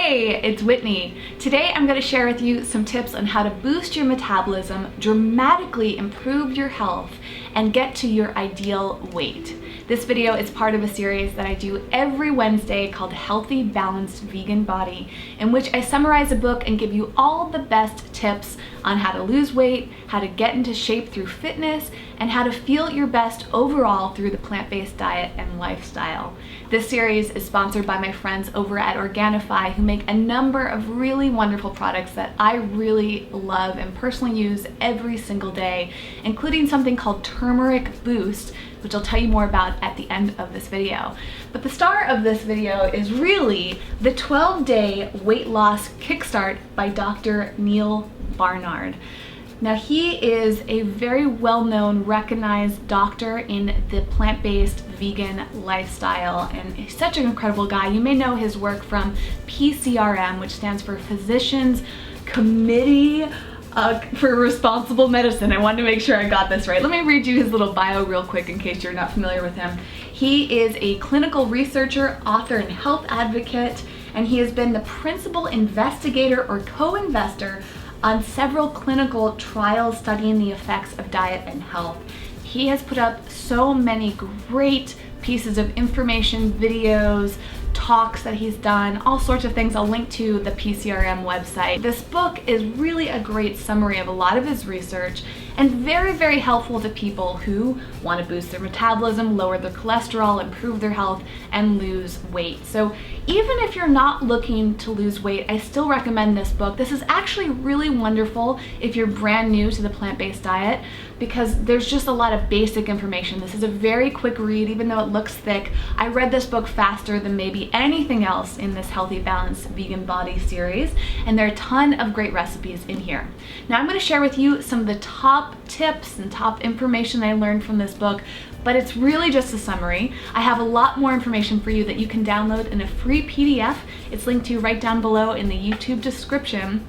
Hey, it's Whitney. Today I'm going to share with you some tips on how to boost your metabolism, dramatically improve your health, and get to your ideal weight. This video is part of a series that I do every Wednesday called Healthy Balanced Vegan Body, in which I summarize a book and give you all the best tips on how to lose weight, how to get into shape through fitness, and how to feel your best overall through the plant-based diet and lifestyle. This series is sponsored by my friends over at Organifi, who make a number of really wonderful products that I really love and personally use every single day, including something called Turmeric Boost, which I'll tell you more about at the end of this video. But the star of this video is really the 12-day weight loss kickstart by Dr. Neal Barnard. Now, he is a very well-known, recognized doctor in the plant-based vegan lifestyle, and he's such an incredible guy. You may know his work from PCRM, which stands for Physicians Committee for Responsible Medicine. I wanted to make sure I got this right. Let me read you his little bio real quick in case you're not familiar with him. He is a clinical researcher, author, and health advocate, and he has been the principal investigator or co-investor on several clinical trials studying the effects of diet and health. He has put up so many great pieces of information, videos, talks that he's done, all sorts of things. I'll link to the PCRM website. This book is really a great summary of a lot of his research and very, very helpful to people who want to boost their metabolism, lower their cholesterol, improve their health, and lose weight. So even if you're not looking to lose weight, I still recommend this book. This is actually really wonderful if you're brand new to the plant-based diet, because there's just a lot of basic information. This is a very quick read, even though it looks thick. I read this book faster than maybe anything else in this Healthy Balanced Vegan Body series, and there are a ton of great recipes in here. Now I'm going to share with you some of the top tips and top information I learned from this book, but it's really just a summary. I have a lot more information for you that you can download in a free PDF. It's linked to you right down below in the YouTube description.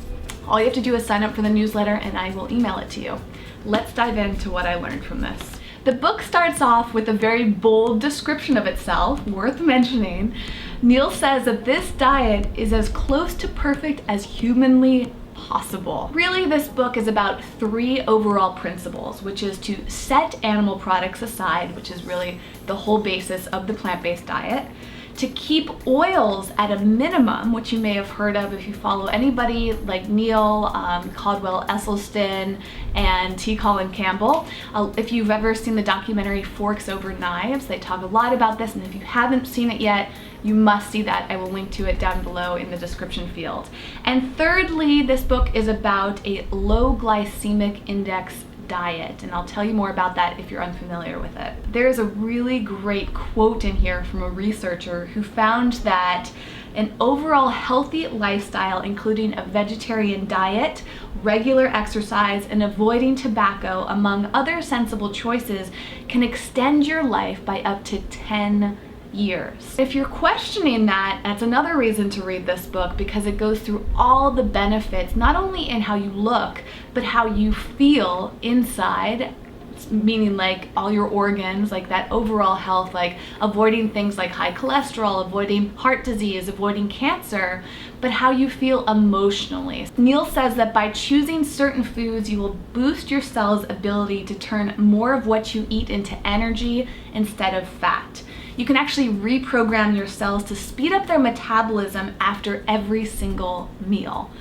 All you have to do is sign up for the newsletter and I will email it to you. Let's dive into what I learned from this. The book starts off with a very bold description of itself, worth mentioning. Neal says that this diet is as close to perfect as humanly possible. Really, this book is about 3 overall principles, which is to set animal products aside, which is really the whole basis of the plant-based diet, to keep oils at a minimum, which you may have heard of if you follow anybody like Neal, Caldwell Esselstyn, and T. Colin Campbell. If you've ever seen the documentary Forks Over Knives, they talk a lot about this, and if you haven't seen it yet, you must see that. I will link to it down below in the description field. And thirdly, this book is about a low glycemic index diet, and I'll tell you more about that if you're unfamiliar with it. There's a really great quote in here from a researcher who found that an overall healthy lifestyle, including a vegetarian diet, regular exercise, and avoiding tobacco, among other sensible choices, can extend your life by up to 10 years. If you're questioning that, that's another reason to read this book, because it goes through all the benefits, not only in how you look, but how you feel inside, meaning like all your organs, like that overall health, like avoiding things like high cholesterol, avoiding heart disease, avoiding cancer, but how you feel emotionally. Neal says that by choosing certain foods, you will boost your cell's ability to turn more of what you eat into energy instead of fat. You can actually reprogram your cells to speed up their metabolism after every single meal.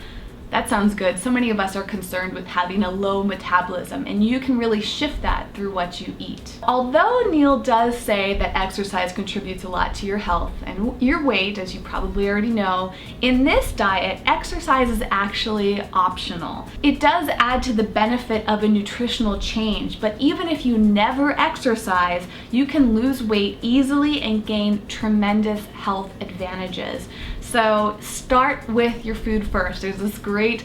That sounds good. So many of us are concerned with having a low metabolism, and you can really shift that through what you eat. Although Neal does say that exercise contributes a lot to your health and your weight, as you probably already know, in this diet, exercise is actually optional. It does add to the benefit of a nutritional change, but even if you never exercise, you can lose weight easily and gain tremendous health advantages. So start with your food first. There's this great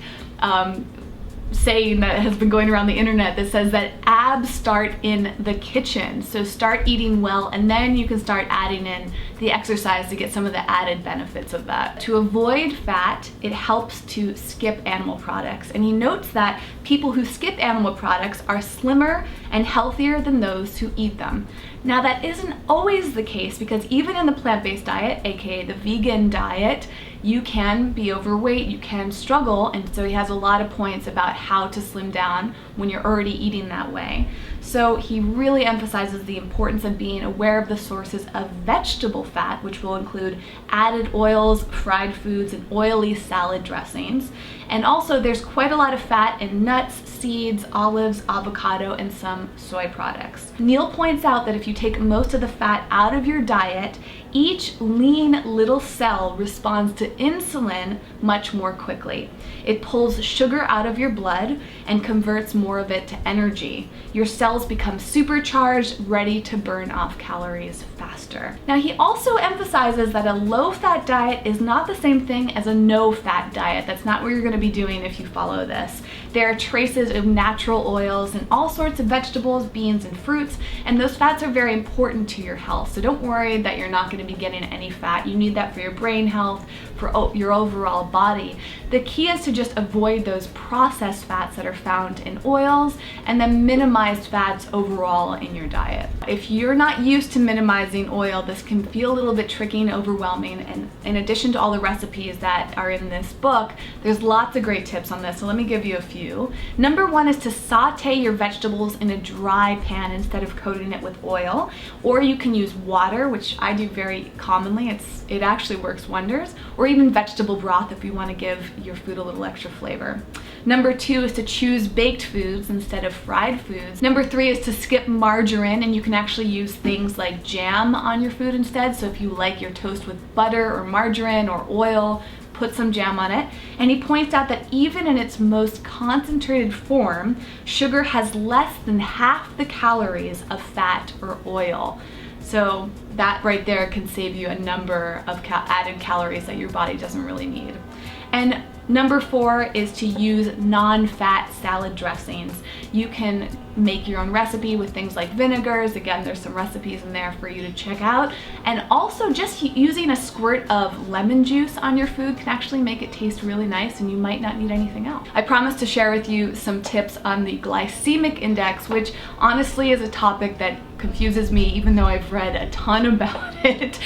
saying that has been going around the internet that says that abs start in the kitchen. So start eating well, and then you can start adding in the exercise to get some of the added benefits of that. To avoid fat, it helps to skip animal products. And he notes that people who skip animal products are slimmer and healthier than those who eat them. Now, that isn't always the case, because even in the plant-based diet, aka the vegan diet, you can be overweight, you can struggle, and so he has a lot of points about how to slim down when you're already eating that way. So he really emphasizes the importance of being aware of the sources of vegetable fat, which will include added oils, fried foods, and oily salad dressings. And also there's quite a lot of fat in nuts, seeds, olives, avocado, and some soy products. Neil points out that if you take most of the fat out of your diet, each lean little cell responds to insulin much more quickly. It pulls sugar out of your blood and converts more of it to energy. Your cells become supercharged, ready to burn off calories faster. Now, he also emphasizes that a low-fat diet is not the same thing as a no-fat diet. That's not what you're going to be doing if you follow this. There are traces of natural oils and all sorts of vegetables, beans, and fruits, and those fats are very important to your health. So don't worry that you're not going to be getting any fat. You need that for your brain health, for your overall body. The key is to just avoid those processed fats that are found in oils and then minimize fats overall in your diet. If you're not used to minimizing oil, this can feel a little bit tricky and overwhelming, and in addition to all the recipes that are in this book, there's lots of great tips on this, so let me give you a few. Number one is to saute your vegetables in a dry pan instead of coating it with oil, or you can use water, which I do very commonly. It actually works wonders, or even vegetable broth if you want to give your food a little extra flavor. Number two is to choose baked foods instead of fried foods. Number three is to skip margarine, and you can actually use things like jam on your food instead. So if you like your toast with butter or margarine or oil, put some jam on it. And he points out that even in its most concentrated form, sugar has less than half the calories of fat or oil. So that right there can save you a number of added calories that your body doesn't really need. And number four is to use non-fat salad dressings. You can make your own recipe with things like vinegars. Again, there's some recipes in there for you to check out. And also just using a squirt of lemon juice on your food can actually make it taste really nice, and you might not need anything else. I promised to share with you some tips on the glycemic index, which honestly is a topic that confuses me, even though I've read a ton about it.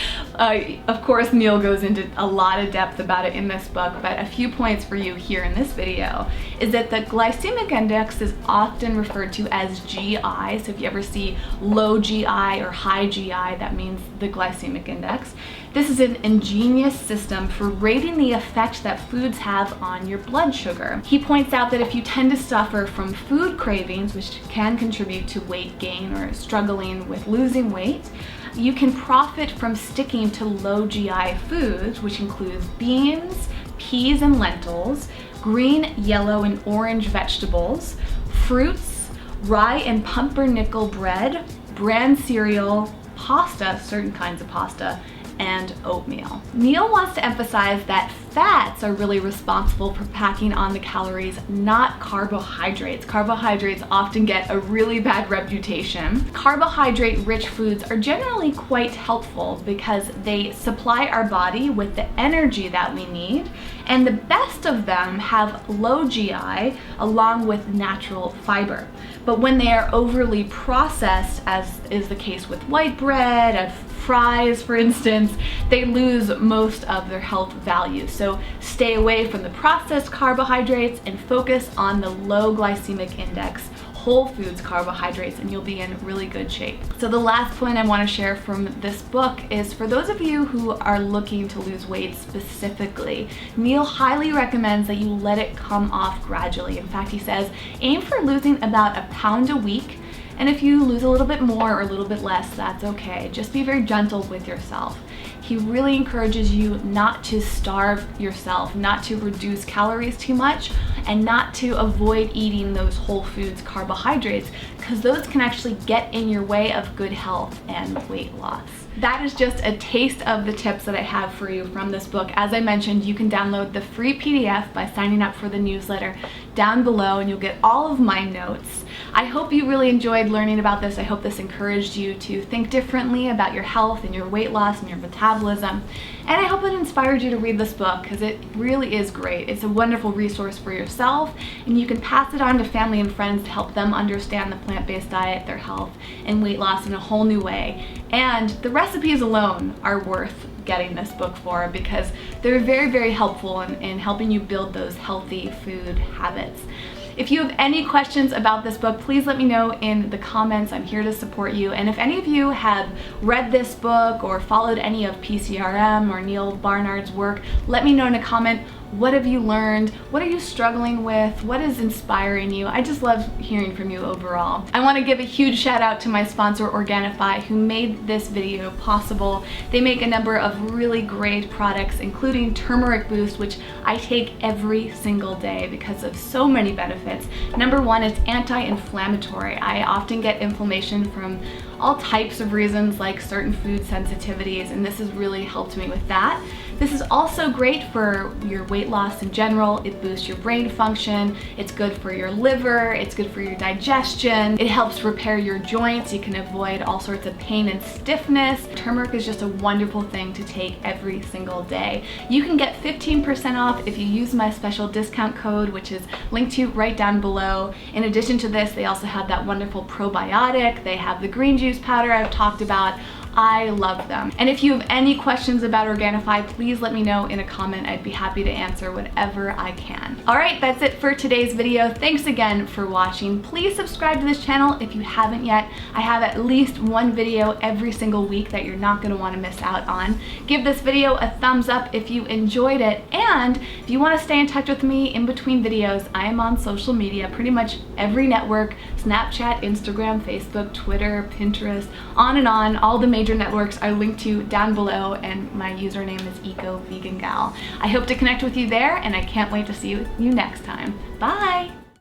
Of course, Neil goes into a lot of depth about it in this book, but a few points for you here in this video is that the glycemic index is often referred to as GI. So if you ever see low GI or high GI, that means the glycemic index. This is an ingenious system for rating the effect that foods have on your blood sugar. He points out that if you tend to suffer from food cravings, which can contribute to weight gain or struggling with losing weight, you can profit from sticking to low GI foods, which includes beans, peas and lentils, green, yellow, and orange vegetables, fruits, rye and pumpernickel bread, bran cereal, pasta, certain kinds of pasta, and oatmeal. Neil wants to emphasize that fats are really responsible for packing on the calories, not carbohydrates. Carbohydrates often get a really bad reputation. Carbohydrate-rich foods are generally quite helpful because they supply our body with the energy that we need, and the best of them have low GI along with natural fiber. But when they are overly processed, as is the case with white bread, fries, for instance, they lose most of their health value. So stay away from the processed carbohydrates and focus on the low glycemic index whole foods carbohydrates, and you'll be in really good shape. So the last point I want to share from this book is for those of you who are looking to lose weight specifically, Neil highly recommends that you let it come off gradually. In fact, he says aim for losing about a pound a week, and if you lose a little bit more or a little bit less, that's okay. Just be very gentle with yourself. He really encourages you not to starve yourself, not to reduce calories too much, and not to avoid eating those whole foods carbohydrates, because those can actually get in your way of good health and weight loss. That is just a taste of the tips that I have for you from this book. As I mentioned, you can download the free PDF by signing up for the newsletter down below, and you'll get all of my notes. I hope you really enjoyed learning about this. I hope this encouraged you to think differently about your health and your weight loss and your metabolism. And I hope it inspired you to read this book, because it really is great. It's a wonderful resource for yourself, and you can pass it on to family and friends to help them understand the plant-based diet, their health, and weight loss in a whole new way. And the recipes alone are worth getting this book for, because they're very, very helpful in helping you build those healthy food habits. If you have any questions about this book, please let me know in the comments. I'm here to support you. And if any of you have read this book or followed any of PCRM or Neil Barnard's work, let me know in a comment. What have you learned? What are you struggling with? What is inspiring you? I just love hearing from you overall. I want to give a huge shout out to my sponsor, Organifi, who made this video possible. They make a number of really great products, including Turmeric Boost, which I take every single day because of so many benefits. Number one, it's anti-inflammatory. I often get inflammation from all types of reasons, like certain food sensitivities, and this has really helped me with that. This is also great for your weight loss in general. It boosts your brain function. It's good for your liver. It's good for your digestion. It helps repair your joints. You can avoid all sorts of pain and stiffness. Turmeric is just a wonderful thing to take every single day. You can get 15% off if you use my special discount code, which is linked to you right down below. In addition to this, they also have that wonderful probiotic. They have the green juice powder I've talked about. I love them. And if you have any questions about Organifi, please let me know in a comment. I'd be happy to answer whatever I can. All right, that's it for today's video. Thanks again for watching. Please subscribe to this channel if you haven't yet. I have at least one video every single week that you're not gonna wanna miss out on. Give this video a thumbs up if you enjoyed it. And if you wanna stay in touch with me in between videos, I am on social media, pretty much every network, Snapchat, Instagram, Facebook, Twitter, Pinterest, on and on. All the major networks are linked to down below, and my username is EcoVeganGal. I hope to connect with you there, and I can't wait to see you next time. Bye!